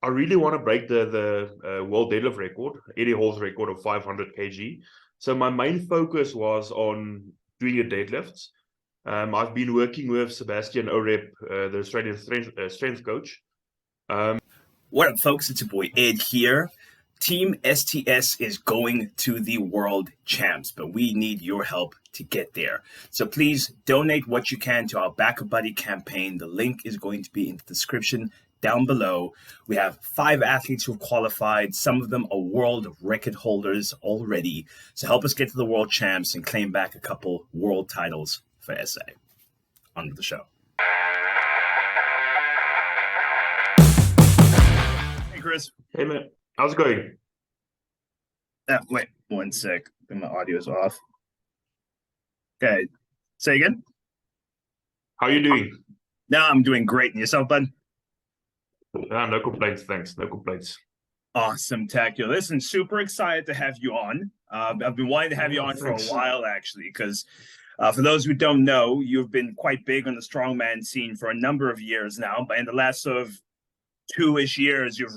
I really want to break the world deadlift record, Eddie Hall's record of 500 kg. So my main focus was on doing a deadlift. I've been working with Sebastian Orep, the Australian strength coach. What up, folks? It's your boy Ed here. Team STS is going to the World Champs, but we need your help to get there. So please donate what you can to our Back a Buddy campaign. The link is going to be in the description down below. We have 5 athletes who've qualified. Some of them are world record holders already. So help us get to the World Champs and claim back a couple world titles for SA. On with the show. Hey, Chris. Hey, man. How's it going? Wait, 1 sec. I think my audio's off. Okay. Say again? How are you doing? No, I'm doing great. And yourself, bud? No complaints, thanks. No complaints. Awesome, Tacular. Listen, super excited to have you on. I've been wanting to have you on for a while, actually, because for those who don't know, you've been quite big on the strongman scene for a number of years now. But in the last sort of 2-ish years, your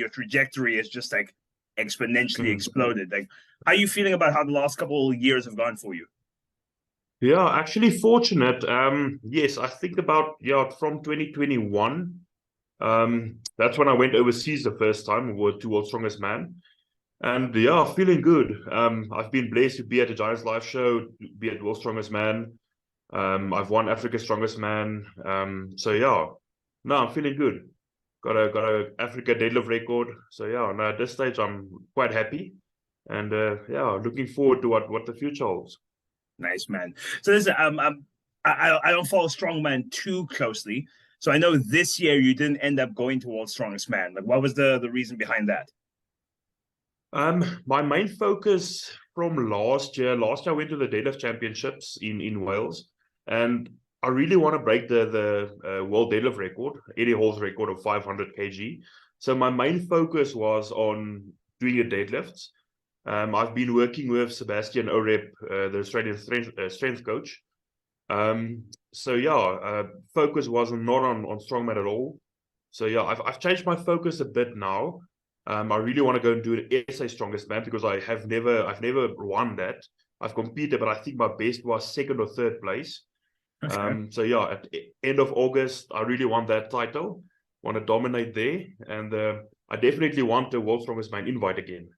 trajectory has just like exponentially exploded. Like, how are you feeling about how the last couple of years have gone for you? Yeah, actually fortunate. Yes, I think about from 2021. That's when I went overseas the first time to World's Strongest Man. And yeah, feeling good. I've been blessed to be at the Giants Live show, be at World's Strongest Man. I've won Africa's Strongest Man. So yeah, no, I'm feeling good. Got a Africa deadlift record. So yeah, no, at this stage I'm quite happy. And yeah, looking forward to what the future holds. Nice, man. So listen, I don't follow strongman too closely. So I know this year you didn't end up going to World's Strongest Man. Like, what was the reason behind that? My main focus from last year I went to the Deadlift Championships in Wales, and I really want to break the world deadlift record, Eddie Hall's record of 500 kg. So my main focus was on doing a deadlift. I've been working with Sebastian Orep, the Australian strength coach. So yeah, focus was not on strongman at all. So yeah, I've changed my focus a bit now. I really want to go and do an SA Strongest Man because I've never won that. I've competed, but I think my best was 2nd or 3rd place. Okay. So yeah, at the end of August, I really want that title. Want to dominate there, and I definitely want the World's Strongest Man invite again.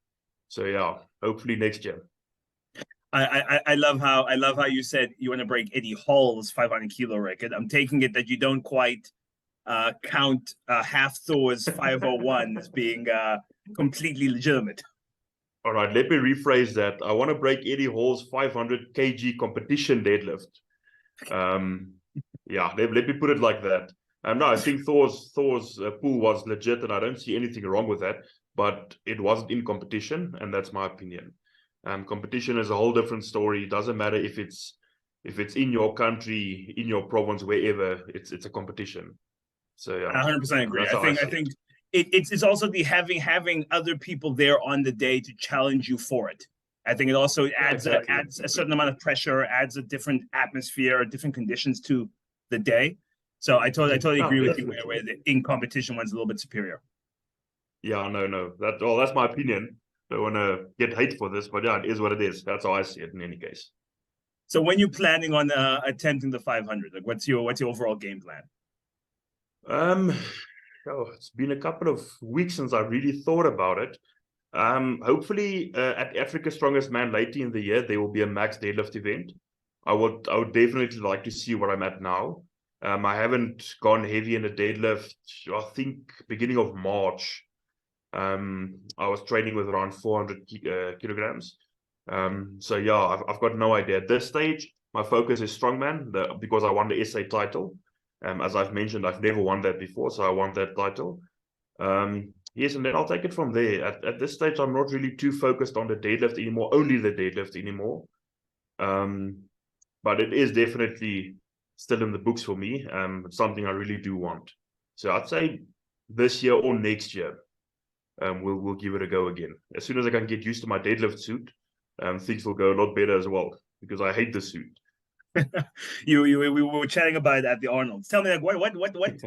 So yeah, hopefully next year. I love how you said you want to break Eddie Hall's 500 kilo record. I'm taking it that you don't quite count half Thor's 501 as being completely legitimate. All right, let me rephrase that. I want to break Eddie Hall's 500 kg competition deadlift. Yeah, let me put it like that. No, I think Thor's pool was legit, and I don't see anything wrong with that. But it wasn't in competition, and that's my opinion. Competition is a whole different story. It doesn't matter if it's in your country, in your province, wherever. It's a competition. So yeah, 100% agree. I think it's also the having other people there on the day to challenge you for it. I think it also adds a certain amount of pressure, adds a different atmosphere, different conditions to the day. So I totally agree with you where the in competition one's a little bit superior. Yeah, no. That's my opinion. Don't want to get hate for this, but yeah, it is what it is. That's how I see it in any case. So when you're planning on attempting the 500, like what's your overall game plan? It's been a couple of weeks since I really thought about it. Hopefully at Africa's Strongest Man later in the year, there will be a max deadlift event. I would definitely like to see where I'm at now. I haven't gone heavy in the deadlift. I think beginning of March. I was training with around 400 kilograms. So yeah, I've got no idea. At this stage, my focus is strongman because I won the SA title. As I've mentioned, I've never won that before, so I want that title. Yes, and then I'll take it from there. At this stage, I'm not really too focused on the deadlift anymore, only the deadlift anymore. But it is definitely still in the books for me. It's something I really do want. So I'd say this year or next year, we'll give it a go again. As soon as I can get used to my deadlift suit, things will go a lot better as well, because I hate the suit. We were chatting about it at the Arnold's. Tell me, like, what? Like,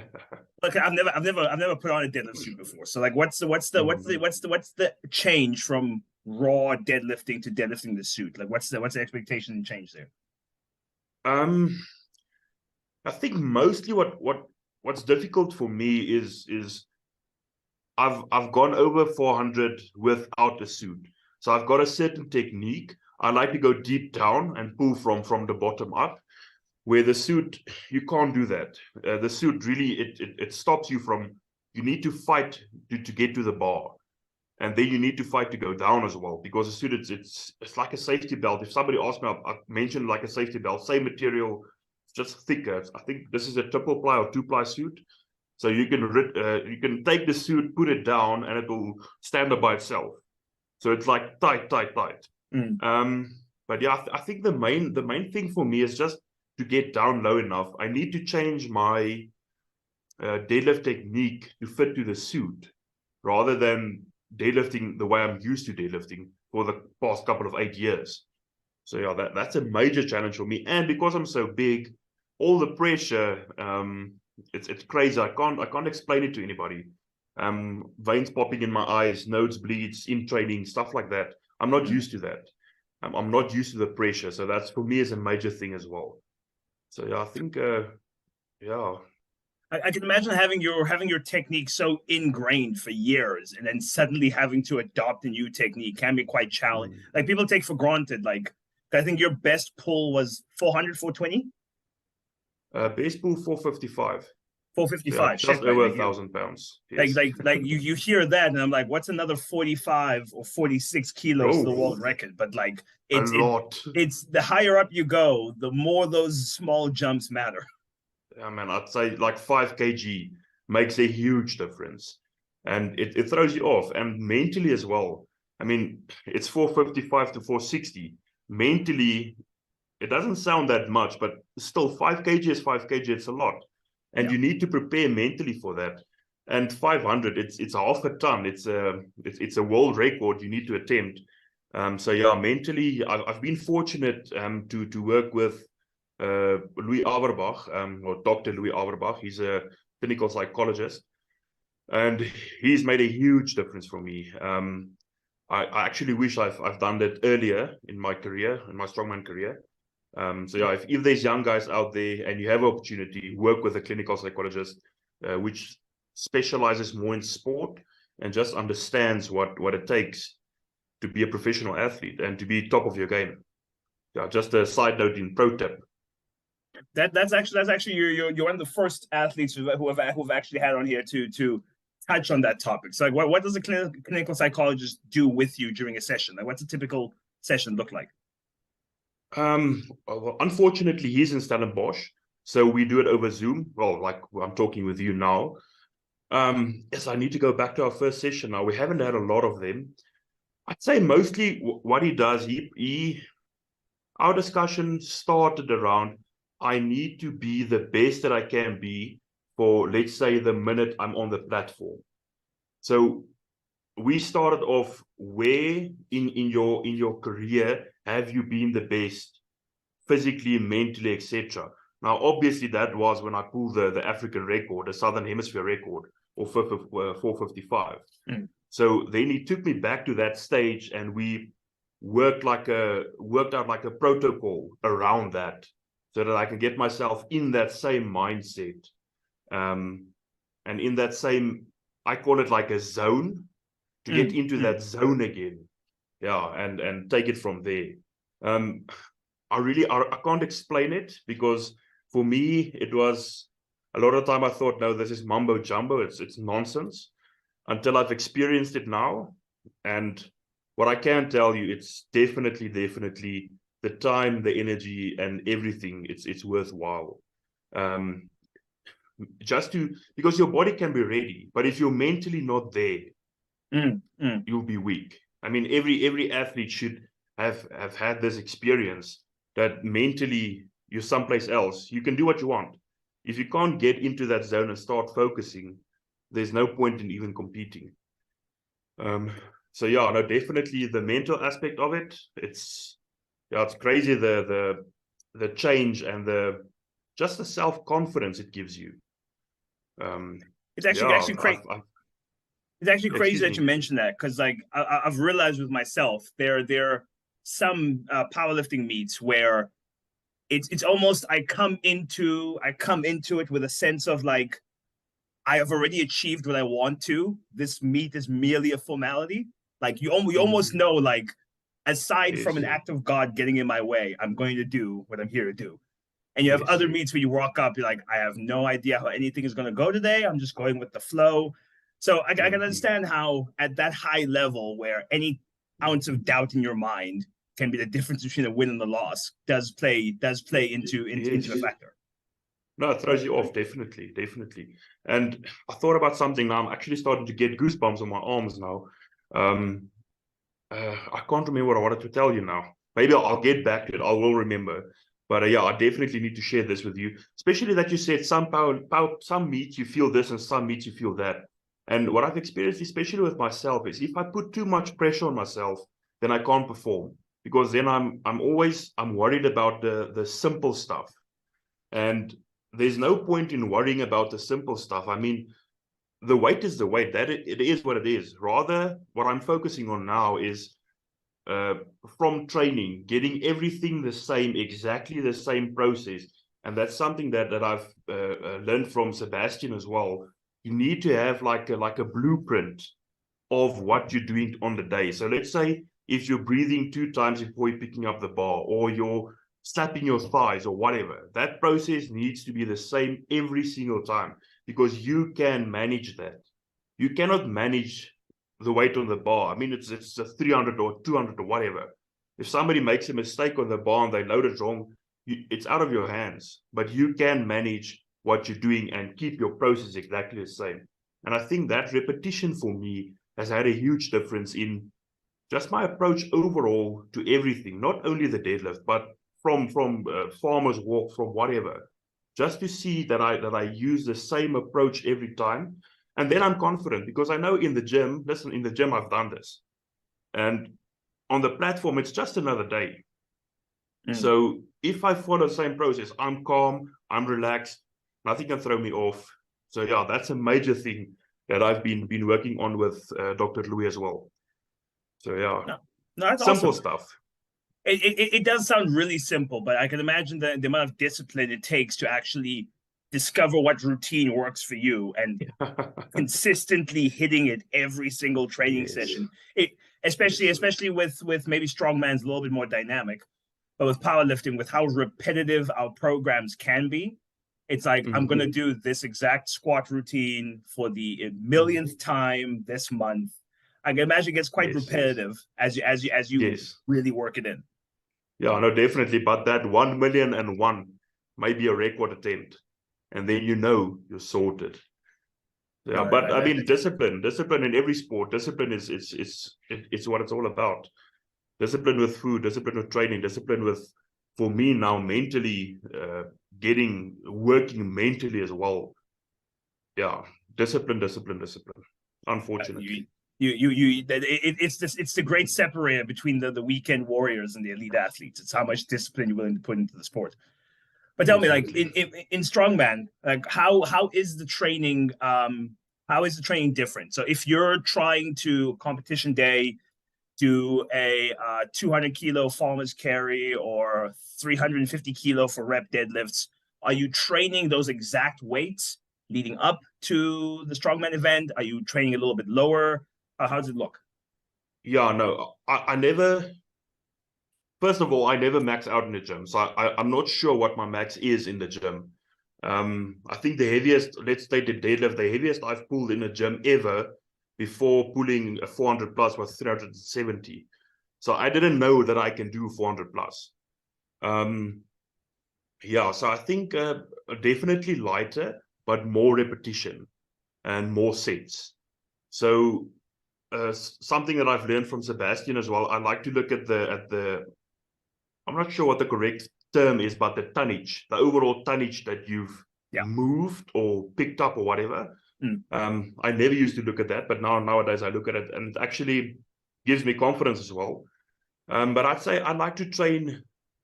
I've never put on a deadlift suit before. So, like, what's the change from raw deadlifting to deadlifting the suit? Like, what's the expectation and change there? I think mostly what's difficult for me is I've gone over 400 without a suit. So I've got a certain technique. I like to go deep down and pull from the bottom up, where the suit, you can't do that. The suit really, it stops you from, you need to fight to get to the bar. And then you need to fight to go down as well, because the suit, it's like a safety belt. If somebody asks me, I mentioned like a safety belt, same material, just thicker. I think this is a triple ply or two ply suit. So you can take the suit, put it down, and it will stand up by itself. So it's like tight. But yeah, I think the main thing for me is just to get down low enough. I need to change my deadlift technique to fit to the suit, rather than deadlifting the way I'm used to deadlifting for the past couple of 8 years. So yeah, that's a major challenge for me. And because I'm so big, all the pressure, it's crazy. I can't explain it to anybody. Veins popping in my eyes, nose bleeds in training, stuff like that. I'm not used to that. I'm not used to the pressure. So that's, for me, is a major thing as well. So yeah, I think yeah. I can imagine having your technique so ingrained for years, and then suddenly having to adopt a new technique can be quite challenging. Like, people take for granted. Like, I think your best pull was 400, 420? Base pull 455. 455. So, yeah, just over 1,000 pounds. Yes. Like you hear that, and I'm like, what's another 45 or 46 kilos to the world record? But like, it's a lot. It's the higher up you go, the more those small jumps matter. Yeah, man, I'd say like 5 kg makes a huge difference, and it throws you off, and mentally as well. I mean, it's 455 to 460. Mentally, it doesn't sound that much, but still 5 kg is 5 kg. It's a lot, and you need to prepare mentally for that. And 500, it's half a ton. It's a world record you need to attempt. So yeah, mentally, I've been fortunate to work with Louis Averbach, or Dr. Louis Averbach. He's a clinical psychologist, and he's made a huge difference for me. I actually wish I've done that earlier in my career, in my strongman career. So yeah, if there's young guys out there and you have an opportunity, work with a clinical psychologist, which specializes more in sport and just understands what it takes to be a professional athlete and to be top of your game. Yeah, just a side note in pro tip. That's actually you're one of the first athletes who've actually had on here to touch on that topic. So, like, what does a clinical psychologist do with you during a session? Like, what's a typical session look like? Well, unfortunately, he's in Stellenbosch, so we do it over Zoom. Well, like I'm talking with you now. Yes, I need to go back to our first session now. We haven't had a lot of them. I'd say mostly what he does, our discussion started around, I need to be the best that I can be for, let's say, the minute I'm on the platform. So we started off, where in your career have you been the best physically, mentally, etc. Now, obviously, that was when I pulled the African record, the Southern Hemisphere record, or 455. So then he took me back to that stage, and we worked out like a protocol around that, so that I can get myself in that same mindset, and in that same, I call it like a zone, to get into that zone again. Yeah, and take it from there. I can't explain it, because for me it was a lot of time I thought, no, this is mumbo jumbo, it's nonsense, until I've experienced it now. And what I can tell you, it's definitely the time, the energy, and everything, it's worthwhile. Because your body can be ready, but if you're mentally not there, you'll be weak. I mean, every athlete should have had this experience, that mentally you're someplace else. You can do what you want. If you can't get into that zone and start focusing, there's no point in even competing. So yeah, no, definitely the mental aspect of it. It's crazy, the the change and just the self-confidence it gives you. It's actually crazy. It's actually crazy Excuse that me. you mentioned that, because like I've realized with myself, there are some powerlifting meets where it's almost I come into it with a sense of like, I have already achieved what I want to. This meet is merely a formality. Like you almost know, like, aside from an Yes. act of God getting in my way, I'm going to do what I'm here to do. And you have Yes. other meets where you walk up, you're like, I have no idea how anything is going to go today. I'm just going with the flow. So I can understand how at that high level, where any ounce of doubt in your mind can be the difference between a win and the loss, does play into a factor. No, it throws you off, definitely. And I thought about something now. I'm actually starting to get goosebumps on my arms now. I can't remember what I wanted to tell you now. Maybe I'll get back to it. I will remember. But yeah, I definitely need to share this with you. Especially that you said some some meets you feel this and some meets you feel that. And what I've experienced, especially with myself, is if I put too much pressure on myself, then I can't perform, because then I'm worried about the simple stuff. And there's no point in worrying about the simple stuff. I mean, the weight is the weight. That it is what it is. Rather, what I'm focusing on now is from training, getting everything the same, exactly the same process. And that's something that I've learned from Sebastian as well. You need to have like a blueprint of what you're doing on the day. So let's say if you're breathing 2 times before you're picking up the bar, or you're slapping your thighs or whatever, that process needs to be the same every single time, because you can manage that. You cannot manage the weight on the bar. I mean, it's a 300 or 200 or whatever. If somebody makes a mistake on the bar and they load it wrong, it's out of your hands. But you can manage what you're doing and keep your process exactly the same. And I think that repetition for me has had a huge difference in just my approach overall to everything, not only the deadlift, but from farmer's walk, from whatever, just to see that I use the same approach every time. And then I'm confident, because I know in the gym, listen, in the gym, I've done this. And on the platform, it's just another day. So if I follow the same process, I'm calm, I'm relaxed, nothing can throw me off. So yeah, that's a major thing that I've been working on with Dr. Louis as well. So yeah, no, that's simple awesome stuff. It does sound really simple, but I can imagine the amount of discipline it takes to actually discover what routine works for you and consistently hitting it every single training session. Especially with maybe strongman's a little bit more dynamic, but with powerlifting, with how repetitive our programs can be, it's like, I'm going to do this exact squat routine for the millionth time this month. I can imagine it gets quite repetitive as you really work it in. Yeah, no, definitely. But that 1,000,001 may be a record attempt, and then you're sorted. Yeah, but I mean, discipline in every sport. Discipline is what it's all about. Discipline with food, discipline with training, discipline with, for me now, mentally, working mentally as well. Yeah, discipline. Unfortunately. It's the great separator between the weekend warriors and the elite athletes. It's how much discipline you're willing to put into the sport. But tell me, like in strongman, like how is the training different? So if you're trying to competition day do a 200 kilo farmer's carry or 350 kilo for rep deadlifts, are you training those exact weights leading up to the strongman event? Are you training a little bit lower? How does it look? Yeah, no, I never. First of all, I never max out in the gym, so I'm not sure what my max is in the gym. I think the heaviest, let's take the deadlift, the heaviest I've pulled in a gym ever before pulling a 400 plus was 370. So I didn't know that I can do 400 plus. Yeah, so I think definitely lighter, but more repetition and more sets. So something that I've learned from Sebastian as well, I like to look at the I'm not sure what the correct term is, but the tonnage, the overall tonnage that you've moved or picked up or whatever. I never used to look at that, but nowadays I look at it, and it actually gives me confidence as well. But I'd say I like to train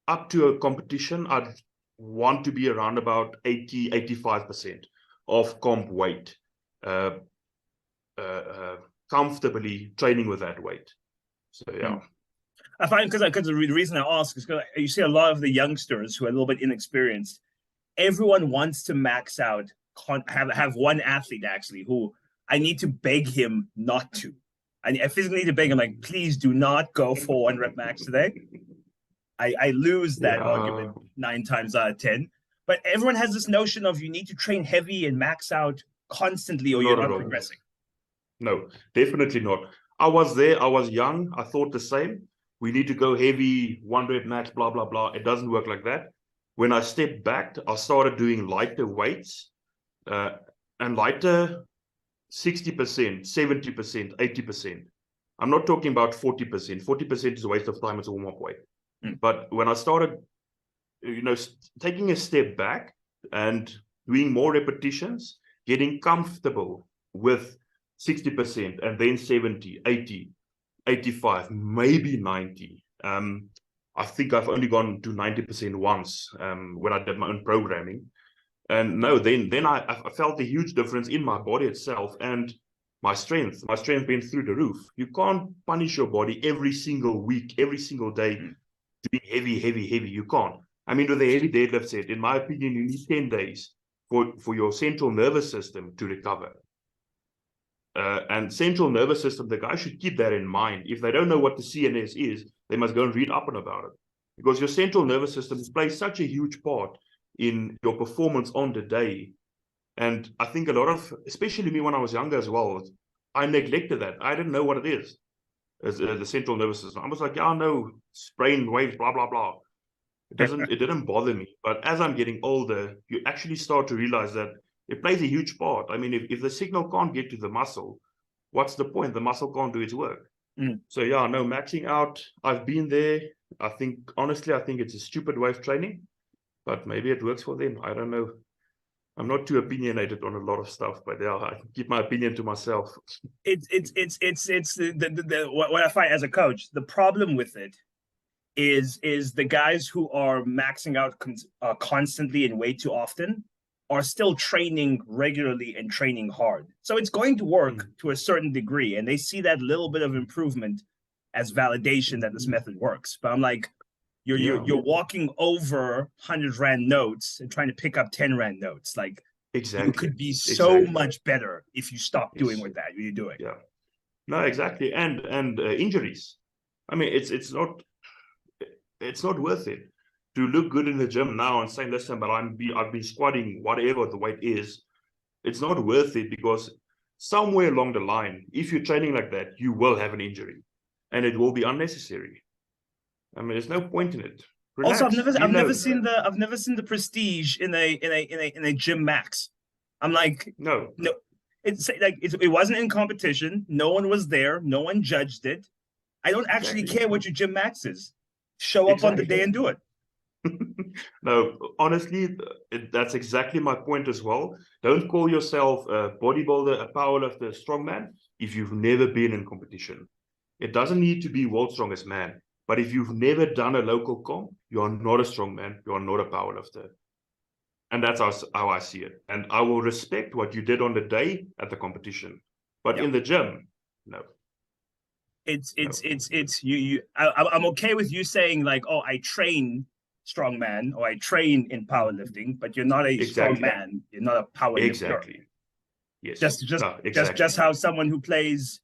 up to a competition, I'd want to be around about 85% of comp weight, comfortably training with that weight. So yeah. I find because the reason I ask is because you see a lot of the youngsters who are a little bit inexperienced. Everyone wants to max out, have one athlete actually who I need to beg him not to. I physically need to beg him, like, please do not go for 1 rep max today. I lose that argument 9 times out of 10. But everyone has this notion of you need to train heavy and max out constantly or you're not progressing. No, definitely not. I was there. I was young. I thought the same. We need to go heavy, 1 rep max, blah, blah, blah. It doesn't work like that. When I stepped back, I started doing lighter weights and lighter 60%, 70%, 80%. I'm not talking about 40%. 40% is a waste of time. It's a warm-up weight. But when I started, taking a step back and doing more repetitions, getting comfortable with 60% and then 70, 80, 85, maybe 90. I think I've only gone to 90% once when I did my own programming. And no, then I felt a huge difference in my body itself and my strength. My strength went through the roof. You can't punish your body every single week, every single day, doing heavy. You can't. I mean, with a heavy deadlift set, in my opinion, you need 10 days for your central nervous system to recover. And central nervous system, the guy should keep that in mind. If they don't know what the CNS is, they must go and read up on about it. Because your central nervous system plays such a huge part in your performance on the day. And I think a lot of, especially me when I was younger as well, I neglected that. I didn't know what it is, as the central nervous system. I was like, yeah, no, brain waves, blah, blah, blah. It didn't bother me. But as I'm getting older, you actually start to realize that it plays a huge part. I mean, if the signal can't get to the muscle, what's the point? The muscle can't do its work. So yeah, no, maxing out, I've been there. Honestly, I think it's a stupid way of training, but maybe it works for them. I don't know. I'm not too opinionated on a lot of stuff, but yeah, I keep my opinion to myself. It's what I find as a coach, the problem with it is the guys who are maxing out constantly and way too often are still training regularly and training hard. So it's going to work to a certain degree, and they see that little bit of improvement as validation that this method works. But I'm like, you're walking over 100 Rand notes and trying to pick up 10 Rand notes. Like, exactly, you could be so much better if you stop doing what you're doing. Yeah, no, exactly. And injuries. I mean, it's not worth it to look good in the gym now and say, listen, but I've been squatting whatever the weight is. It's not worth it, because somewhere along the line, if you're training like that, you will have an injury, and it will be unnecessary. I mean, there's no point in it. Relax. Also, I've never seen the prestige in a gym max. I'm like, no. It's like it wasn't in competition. No one was there. No one judged it. I don't actually care what your gym max is. Show up on the day and do it. No, honestly, that's exactly my point as well. Don't call yourself a bodybuilder, a powerlifter, a strongman if you've never been in competition. It doesn't need to be world's strongest man. But if you've never done a local comp, you are not a strongman. You are not a powerlifter. And that's how I see it. And I will respect what you did on the day at the competition. But in the gym, no. I'm okay with you saying, like, oh, I train strongman or I train in powerlifting, but you're not a strong man. You're not a powerlifter. Exactly. Yes. Just how someone who plays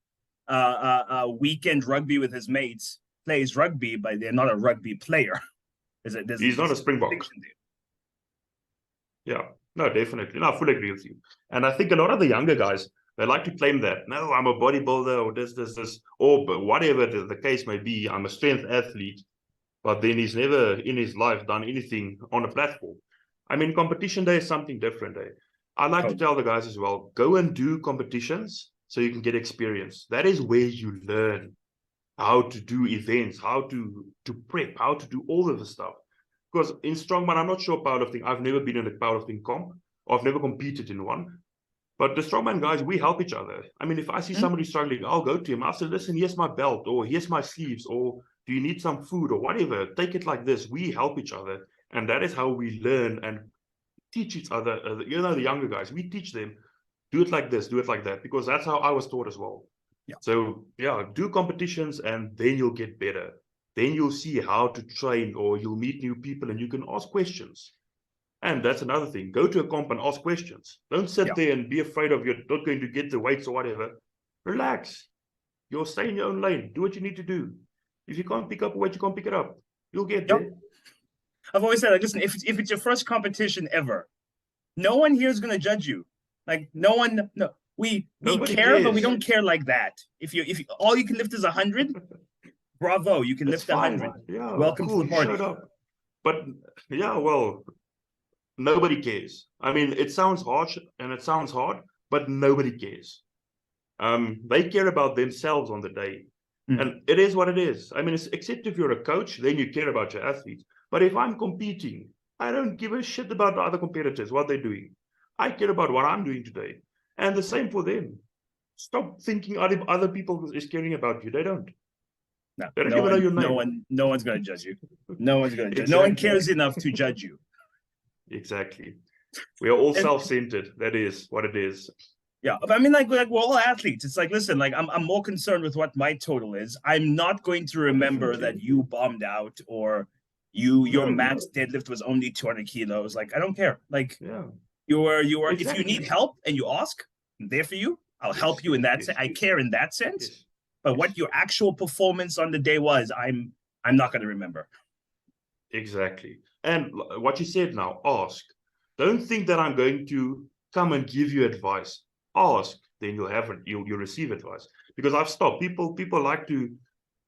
weekend rugby with his mates plays rugby, but they're not a rugby player. He's not a Springbok. Yeah, no, definitely. No, I fully agree with you. And I think a lot of the younger guys, they like to claim that, no, I'm a bodybuilder or this, or whatever the case may be. I'm a strength athlete, but then he's never in his life done anything on a platform. I mean, competition day is something different. I like to tell the guys as well, go and do competitions so you can get experience. That is where you learn how to do events, how to prep, how to do all of the stuff. Because in strongman, I'm not sure powerlifting. I've never been in a powerlifting comp, or I've never competed in one. But the strongman guys, we help each other. I mean, if I see somebody struggling, I'll go to him. I'll say, listen, here's my belt, or here's my sleeves, or Do you need some food or whatever? Take it like this. We help each other. And that is how we learn and teach each other. The younger guys, we teach them, do it like this, do it like that, because that's how I was taught as well. Yeah. So yeah, do competitions and then you'll get better. Then you'll see how to train, or you'll meet new people and you can ask questions. And that's another thing. Go to a comp and ask questions. Don't sit there and be afraid of you're not going to get the weights or whatever. Relax. You'll stay in your own lane. Do what you need to do. If you can't pick up a weight, you can't pick it up. You'll get there. I've always said, like, listen, if it's your first competition ever, no one here is going to judge you. Like, we care, cares. But we don't care like that. If all you can lift is 100, bravo, you can lift 100. Yeah, welcome to the party. Shut up. But yeah, well, nobody cares. I mean, it sounds harsh and it sounds hard, but nobody cares. They care about themselves on the day. And it is what it is. I mean, except if you're a coach, then you care about your athletes. But if I'm competing, I don't give a shit about the other competitors, what they're doing. I care about what I'm doing today. And the same for them. Stop thinking other people is caring about you. They don't. No, they don't even know your name. No one's going to judge you. No one's going to judge. Exactly. No one cares enough to judge you. Exactly. We are all self-centered. That is what it is. Yeah, I mean, like we're all athletes. It's like, listen, like I'm more concerned with what my total is. I'm not going to remember that you bombed out or your max deadlift was only 200 kilos. Like, I don't care. Like, you are. Exactly. If you need help and you ask, I'm there for you. I'll help you in that sense. I care in that sense. But what your actual performance on the day was, I'm not going to remember. Exactly. And what you said now, ask. Don't think that I'm going to come and give you advice. Ask, then you'll receive advice. Because I've stopped. People like to,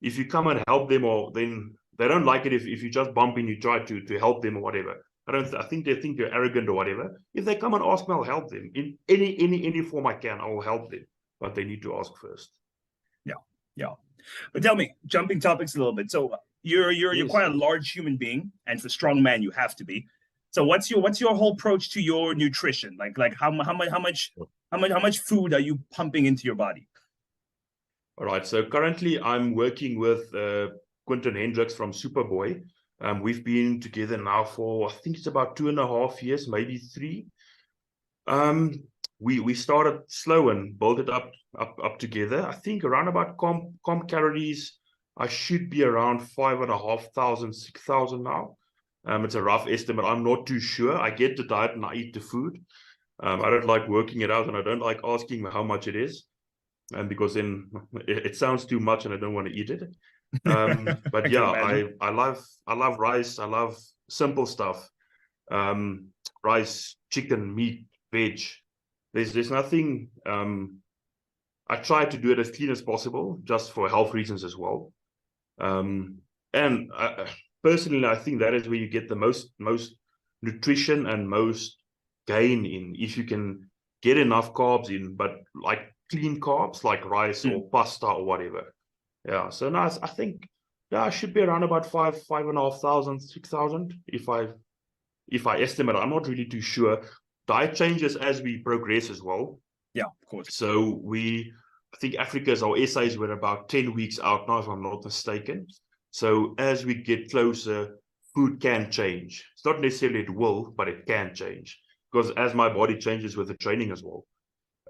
if you come and help them, or then they don't like it if you just bump in, you try to help them or whatever. I think they think you're arrogant or whatever. If they come and ask me, I'll help them. In any form I can, I will help them. But they need to ask first. Yeah. But tell me, jumping topics a little bit. So you're quite a large human being, and for strong man you have to be. So what's your whole approach to your nutrition? Like how much food are you pumping into your body? All right. So currently I'm working with Quinton Hendricks from Superboy. We've been together now for, I think it's about 2.5 years, maybe 3. We started slow and built it up together. I think around about comp calories, I should be around 5,500, 6,000 now. It's a rough estimate. I'm not too sure. I get the diet and I eat the food. I don't like working it out, and I don't like asking how much it is, because then it sounds too much and I don't want to eat it. But yeah, I love rice. I love simple stuff. Rice, chicken, meat, veg. There's nothing. I try to do it as clean as possible, just for health reasons as well. Personally, I think that is where you get the most nutrition and most gain in, if you can get enough carbs in, but like clean carbs, like rice or pasta or whatever. Yeah. So now I think I should be around about 5,500, 6,000 if I estimate. I'm not really too sure. Diet changes as we progress as well. Yeah, of course. So I think Africa's, our essays were about 10 weeks out now, if I'm not mistaken. So as we get closer, food can change. It's not necessarily it will, but it can change, because as my body changes with the training as well.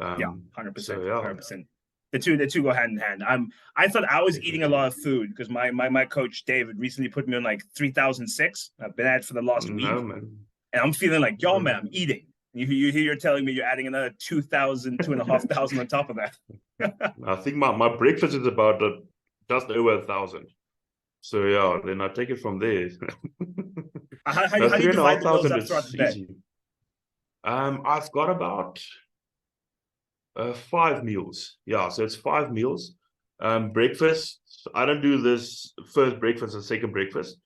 100%. 100%. The two go hand in hand. I thought I was eating a lot of food, because my coach David recently put me on like 3,006. I've been at it for the last week, and I'm feeling like, yo, man, I'm eating. You're telling me you're adding another 2,000, 2,500 on top of that. I think my breakfast is about just over 1,000. So yeah, then I take it from there. How do you divide the meals up throughout the day? I've got about 5 meals. Yeah, so it's 5 meals. Breakfast, I don't do this first breakfast and second breakfast.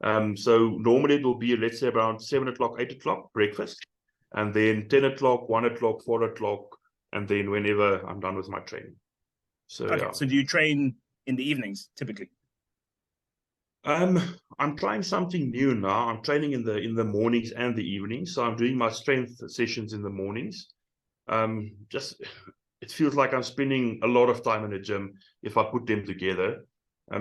So normally it will be, let's say, around 7 o'clock, 8 o'clock breakfast, and then 10 o'clock, 1 o'clock, 4 o'clock, and then whenever I'm done with my training. So okay. Yeah. So do you train in the evenings typically? I'm trying something new now. I'm training in the mornings and the evenings. So I'm doing my strength sessions in the mornings. It feels like I'm spending a lot of time in the gym if I put them together.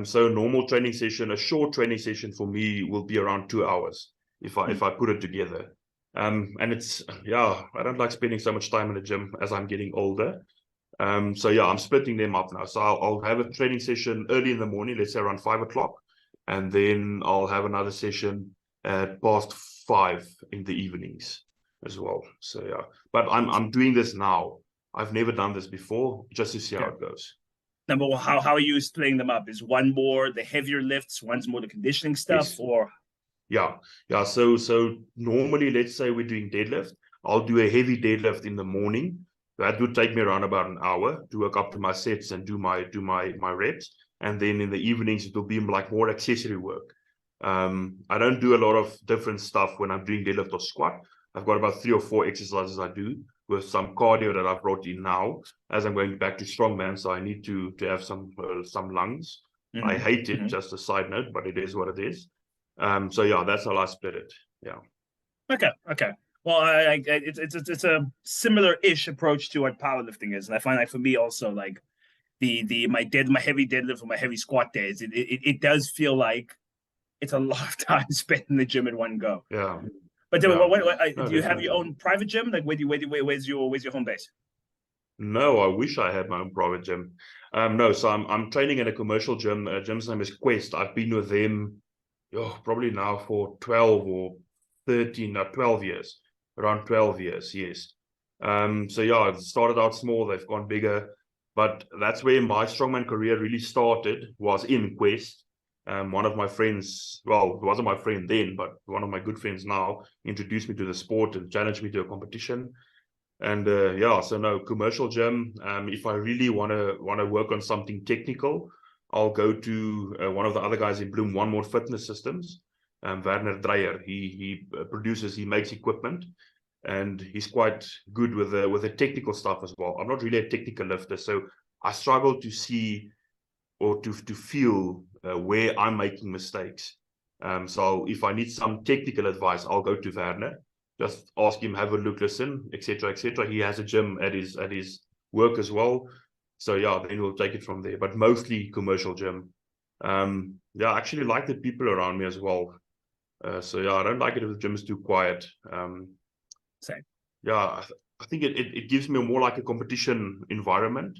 So normal training session, a short training session for me will be around 2 hours if I put it together. And it's, I don't like spending so much time in the gym as I'm getting older. So I'm splitting them up now. So I'll have a training session early in the morning, let's say around 5 o'clock, and then I'll have another session at past 5 in the evenings as well. So but I'm doing this now. I've never done this before, just to see how it goes. Number one, how are you splitting them up? Is one more the heavier lifts, one's more the conditioning stuff, Yes. or? Yeah. So normally, let's say we're doing deadlift. I'll do a heavy deadlift in the morning. That would take me around about an hour to work up to my sets and do my reps. And then in the evenings, it will be like more accessory work. I don't do a lot of different stuff when I'm doing deadlift or squat. I've got about 3 or 4 exercises I do with some cardio that I've brought in now as I'm going back to strongman. So I need to have some lungs. I hate it, just a side note, but it is what it is. So that's how I split it. Yeah. Okay. Well, it's a similar-ish approach to what powerlifting is, and I find that for me also, like my heavy deadlift or my heavy squat days, it does feel like it's a lot of time spent in the gym in one go. Yeah. But Yeah. do you have your own private gym? Like, where's your home base? No, I wish I had my own private gym. No, so I'm training in a commercial gym. Gym's name is Quest. I've been with them probably now for 12 or 13 or 12 years. Around 12 years, yes. It started out small, they've gone bigger. But that's where my strongman career really started, was in Quest. One of my friends, well, it wasn't my friend then, but one of my good friends now, introduced me to the sport and challenged me to a competition. And commercial gym. If I really want to work on something technical, I'll go to one of the other guys in Bloem, One More Fitness Systems, Werner Dreyer. He makes equipment, and he's quite good with the technical stuff as well. I'm not really a technical lifter, so I struggle to see or to feel where I'm making mistakes. So if I need some technical advice, I'll go to Werner. Just ask him, have a look, listen, etc., etc. He has a gym at his work as well. So then we'll take it from there. But mostly commercial gym. I actually like the people around me as well. I don't like it if the gym is too quiet. Same. I think it gives me more like a competition environment.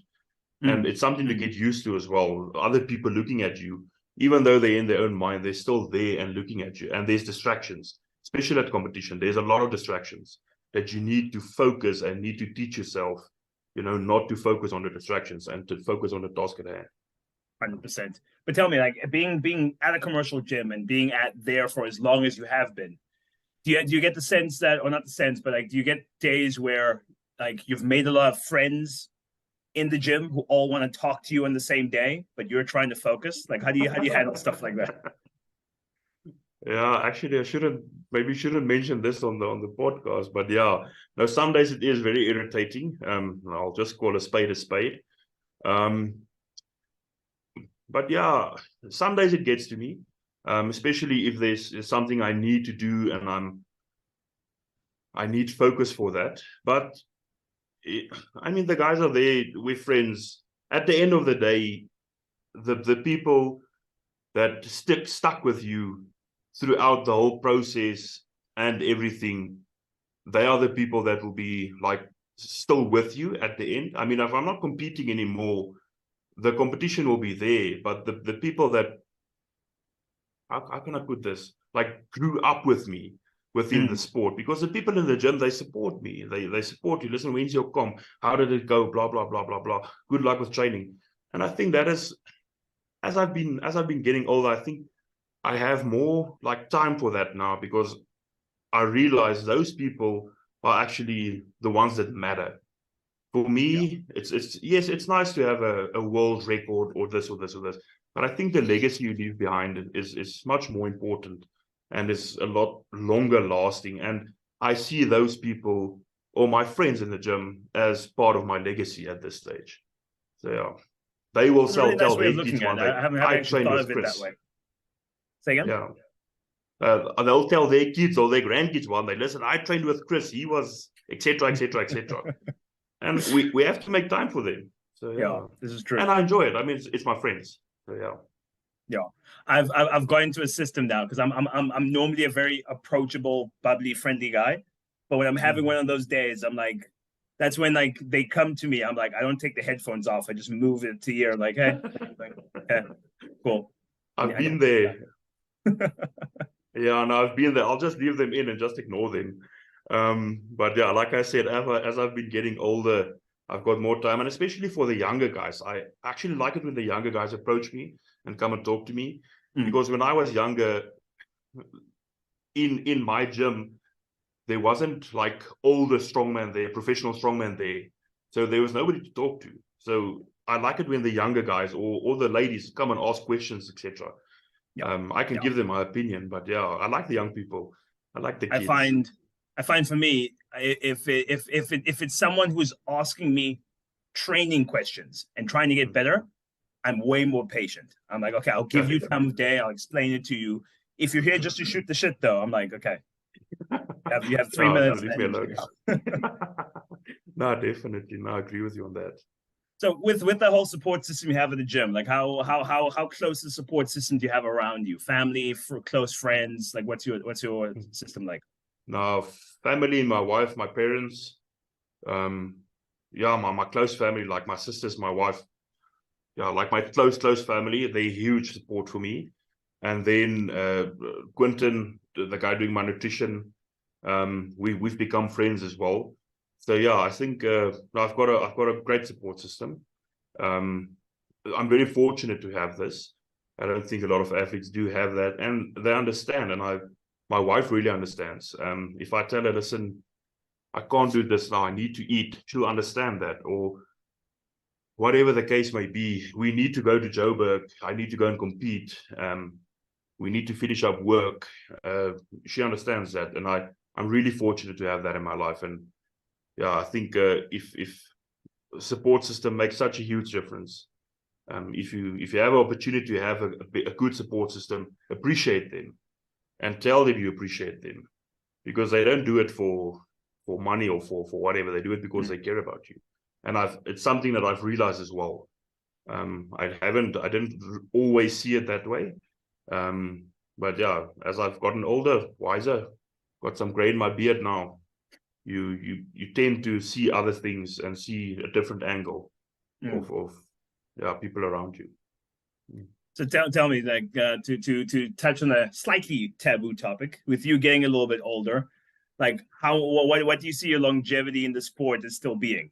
And it's something to get used to as well. Other people looking at you, even though they're in their own mind, they're still there and looking at you. And there's distractions, especially at competition. There's a lot of distractions that you need to focus and need to teach yourself, not to focus on the distractions and to focus on the task at hand. 100%. But tell me, like, being at a commercial gym and being there for as long as you have been, do you get the sense that, or not the sense, but like, do you get days where like you've made a lot of friends in the gym who all want to talk to you on the same day, but you're trying to focus? Like, how do you handle stuff like that? Yeah, actually, I shouldn't mention this on the podcast, but some days it is very irritating. I'll just call a spade a spade. But some days it gets to me, especially if there's something I need to do and I need focus for that. But the guys are there, we're friends. At the end of the day, the people that stuck with you throughout the whole process and everything, they are the people that will be like still with you at the end. If I'm not competing anymore, the competition will be there, but the people that, how can I put this, like grew up with me within the sport, because the people in the gym, they support me. They support you. Listen, when's your comp? How did it go? Blah, blah, blah, blah, blah. Good luck with training. And I think that is, as I've been getting older, I think I have more like time for that now, because I realize those people are actually the ones that matter. For me, it's nice to have a world record or this or this or this, but I think the legacy you leave behind is much more important and is a lot longer lasting. And I see those people or my friends in the gym as part of my legacy at this stage. So they will tell their kids one day, I trained with Chris. Say again? Yeah. They'll tell their kids or their grandkids one day, listen, I trained with Chris. He was, etc., etc., etc. And we have to make time for them. So this is true. And I enjoy it. It's my friends. So Yeah, I've got into a system now because I'm normally a very approachable, bubbly, friendly guy, but when I'm having one of those days, I'm like, that's when like they come to me. I'm like, I don't take the headphones off. I just move it to ear. Like, hey, like, okay, cool. I've I need been there. Yeah, no, I've been there. I'll just leave them in and just ignore them. But yeah, like I said, as I've been getting older, I've got more time, and especially for the younger guys, I actually like it when the younger guys approach me and come and talk to me, because when I was younger, in my gym, there wasn't like older strongman there, professional strongman there, so there was nobody to talk to. So I like it when the younger guys or the ladies come and ask questions, etc. I can give them my opinion, but yeah, I like the young people. I like the kids. I find for me, if it's someone who's asking me training questions and trying to get better, I'm way more patient. I'm like, okay, I'll give you time of day. I'll explain it to you. If you're here just to shoot the shit, though, I'm like, okay, you have 3 minutes. Leave me alone. No, definitely. No, I agree with you on that. So with the whole support system you have at the gym, like how close the support system do you have around you? Family, close friends, like what's your system like? Now, family, my wife, my parents, yeah, my close family, like my sisters, my wife, yeah, like my close family, they're huge support for me. And then Quentin, the guy doing my nutrition, we've become friends as well. So yeah, I think I've got a great support system. I'm very fortunate to have this. I don't think a lot of athletes do have that, and they understand. And my wife really understands. If I tell her, listen, I can't do this now, I need to eat, she'll understand that. Or whatever the case may be, we need to go to Joburg, I need to go and compete, we need to finish up work. She understands that, and I'm really fortunate to have that in my life. And yeah, I think if support system makes such a huge difference. If you have an opportunity to have a good support system, appreciate them and tell them you appreciate them, because they don't do it for money or for whatever. They do it because they care about you. And it's something that I've realized as well. I didn't always see it that way. But yeah, as I've gotten older, wiser, got some gray in my beard now, you tend to see other things and see a different angle of people around you. So tell me, like, to touch on a slightly taboo topic, with you getting a little bit older, like what do you see your longevity in the sport as still being?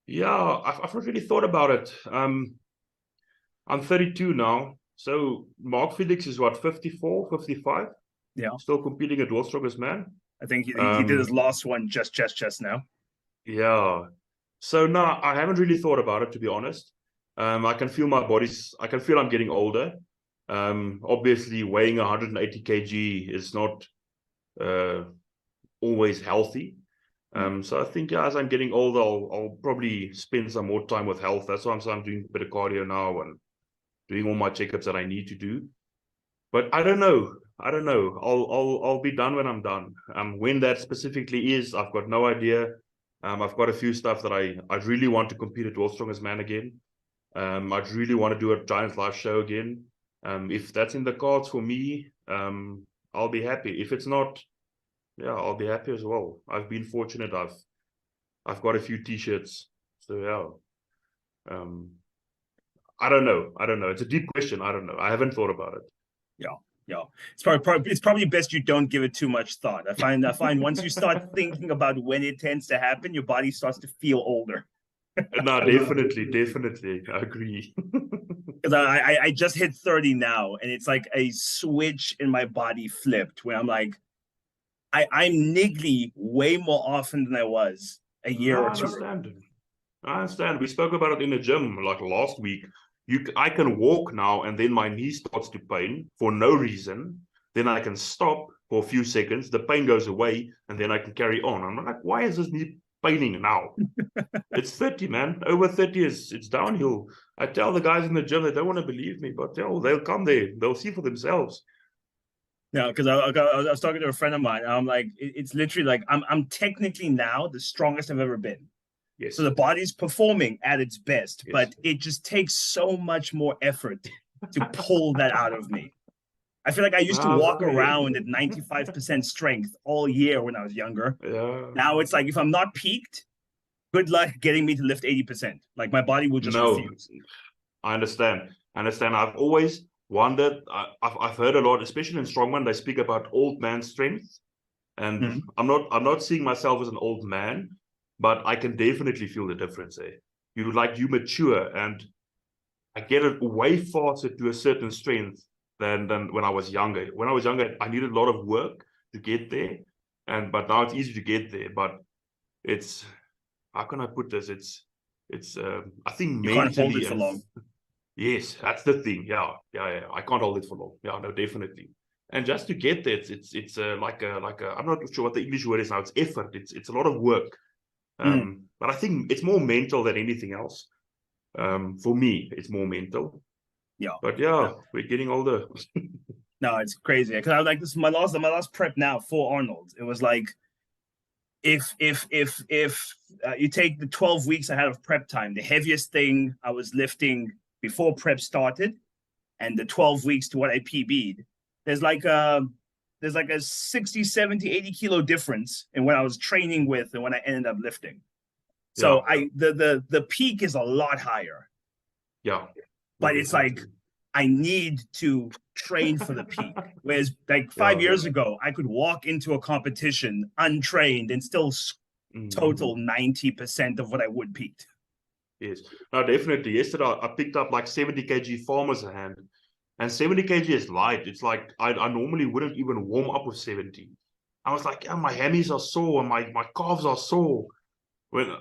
Yeah, I've not really thought about it. I'm 32 now, so Mark Felix is what, 54, 55? Yeah, still competing at World's Strongest Man. I think he did his last one just now. Yeah, so no, I haven't really thought about it, to be honest. I can feel I can feel I'm getting older. Obviously weighing 180 kg is not always healthy. So I think as I'm getting older, I'll probably spend some more time with health. That's why I'm doing a bit of cardio now and doing all my checkups that I need to do. But I don't know. I'll be done when I'm done. When that specifically is, I've got no idea. I've got a few stuff that I really want to compete at World's Strongest Man again. I'd really want to do a Giants Live show again. If that's in the cards for me, I'll be happy. If it's not, yeah, I'll be happy as well. I've been fortunate. I've got a few t-shirts. So yeah. I don't know. It's a deep question. I don't know. I haven't thought about it. Yeah. It's probably best you don't give it too much thought. I find once you start thinking about when it tends to happen, your body starts to feel older. No, definitely. I agree. Because I just hit 30 now, and it's like a switch in my body flipped where I'm like, I'm niggly way more often than I was a year or two ago. I understand. We spoke about it in the gym like last week. I can walk now, and then my knee starts to pain for no reason. Then I can stop for a few seconds. The pain goes away, and then I can carry on. I'm like, why is this knee paining now? It's 30, man. Over 30 it's downhill. I tell the guys in the gym, they don't want to believe me, but they'll come there. They'll see for themselves. Yeah, because I was talking to a friend of mine. And I'm like, it's literally like I'm technically now the strongest I've ever been. Yes. So the body's performing at its best, Yes. but it just takes so much more effort to pull that out of me. I feel like I used to walk around at 95% strength all year when I was younger. Yeah. Now it's like if I'm not peaked, good luck getting me to lift 80%. Like my body will just refuse. I understand. I've always wondered. I've heard a lot, especially in strongman, they speak about old man strength, and I'm not seeing myself as an old man, but I can definitely feel the difference there. You mature, and I get it way faster to a certain strength than when I was younger. When I was younger, I needed a lot of work to get there, but now it's easy to get there. But it's, how can I put this? It's I think you can't hold it mentally for long. Yes, that's the thing. Yeah. I can't hold it for long. Yeah, no, definitely. And just to get there, it's like a I'm not sure what the English word is now. It's effort. It's a lot of work. But I think it's more mental than anything else. For me, it's more mental. Yeah. But yeah, we're getting older. No, it's crazy. Because I was like, this is my last prep now for Arnold. It was like, if you take the 12 weeks I had of prep time, the heaviest thing I was lifting before prep started, and the 12 weeks to what I PB'd, there's like a 60, 70, 80 kilo difference in what I was training with and when I ended up lifting. So the peak is a lot higher. Yeah. But it's like, I need to train for the peak. Whereas like 5 years ago, I could walk into a competition untrained and still total 90% of what I would peaked. Yes, no, definitely. Yesterday, I picked up like 70 kg farmer's hand, and 70 kg is light. It's like I normally wouldn't even warm up with 70. I was like, yeah, my hammies are sore and my calves are sore. When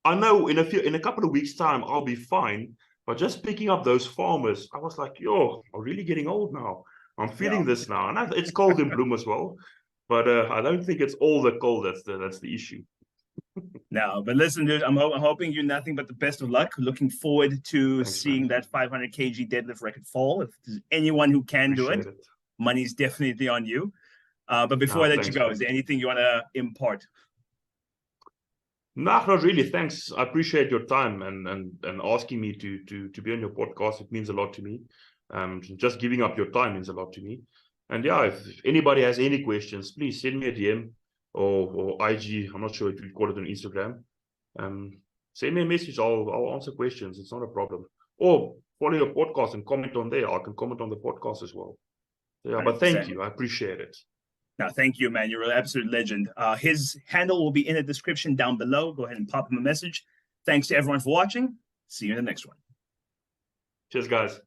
I know in a couple of weeks' time I'll be fine, but just picking up those farmers, I was like, yo, I'm really getting old now. I'm feeling this now, and it's cold in Bloem as well, but I don't think it's all the cold that's the issue. No, but listen, dude, I'm hoping you nothing but the best of luck. Looking forward to seeing that 500 kg deadlift record fall. If there's anyone who can do it, money's definitely on you. But before I let you go, is there anything you want to impart? No, not really. Thanks. I appreciate your time and asking me to be on your podcast. It means a lot to me. Just giving up your time means a lot to me. And yeah, if anybody has any questions, please send me a DM or IG. I'm not sure if you call it on Instagram. Send me a message. I'll answer questions. It's not a problem. Or follow your podcast and comment on there. I can comment on the podcast as well. So yeah, 100%. But thank you. I appreciate it. No, thank you, man. You're an absolute legend. His handle will be in the description down below. Go ahead and pop him a message. Thanks to everyone for watching. See you in the next one. Cheers, guys.